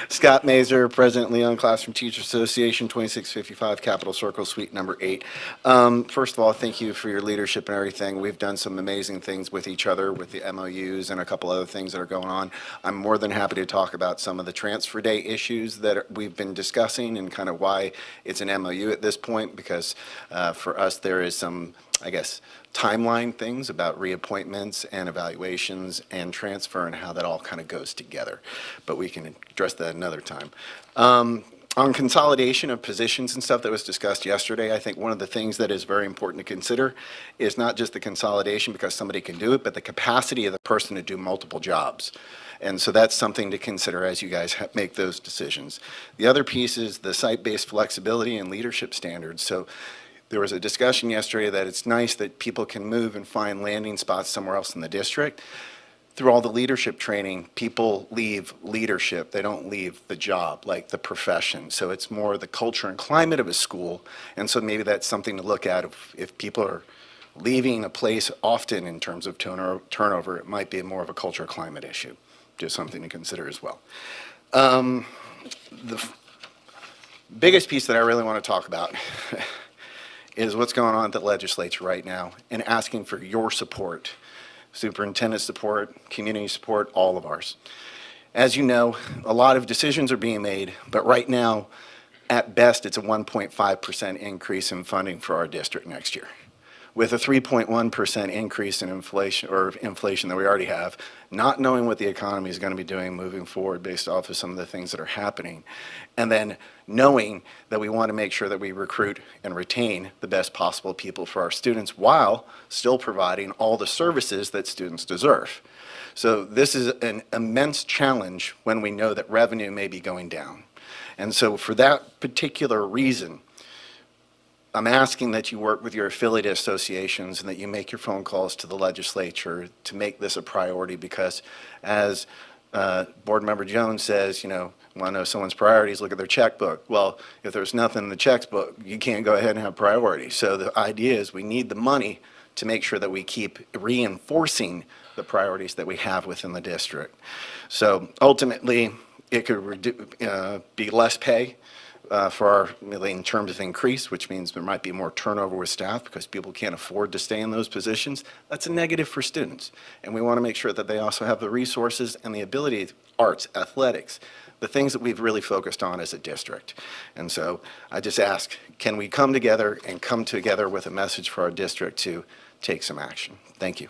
Scott Mazer, President, Leon Classroom Teachers Association, 2655 Capitol Circle, Suite number 8. First of all, thank you for your leadership and everything. We've done some amazing things with each other, with the MOUs and a couple other things that are going on. I'm more than happy to talk about some of the transfer day issues that we've been discussing and kind of why it's an MOU at this point, because for us there is some, I guess, timeline things about reappointments and evaluations and transfer and how that all kind of goes together. But we can address that another time. On consolidation of positions and stuff that was discussed yesterday, I think one of the things that is very important to consider is not just the consolidation because somebody can do it, but the capacity of the person to do multiple jobs. And so that's something to consider as you guys make those decisions. The other piece is the site-based flexibility and leadership standards. So there was a discussion yesterday that it's nice that people can move and find landing spots somewhere else in the district. Through all the leadership training, people leave leadership. They don't leave the job, like the profession. So it's more the culture and climate of a school. And so maybe that's something to look at. If people are leaving a place often in terms of turnover, it might be more of a culture climate issue. Just something to consider as well. The biggest piece that I really want to talk about is what's going on at the legislature right now and asking for your support, superintendent support, community support, all of ours. As you know, a lot of decisions are being made, but right now, at best, it's a 1.5% increase in funding for our district next year. With a 3.1% increase in inflation that we already have, not knowing what the economy is going to be doing moving forward based off of some of the things that are happening, and then knowing that we want to make sure that we recruit and retain the best possible people for our students while still providing all the services that students deserve. So this is an immense challenge when we know that revenue may be going down. And so for that particular reason, I'm asking that you work with your affiliate associations and that you make your phone calls to the legislature to make this a priority, because as Board Member Jones says, you know, want to know someone's priorities, look at their checkbook. Well, if there's nothing in the checkbook, you can't go ahead and have priorities. So the idea is we need the money to make sure that we keep reinforcing the priorities that we have within the district. So ultimately, it could be less pay in terms of increase, which means there might be more turnover with staff because people can't afford to stay in those positions. That's a negative for students. And we want to make sure that they also have the resources and the ability, arts, athletics, the things that we've really focused on as a district. And so I just ask, can we come together with a message for our district to take some action? Thank you.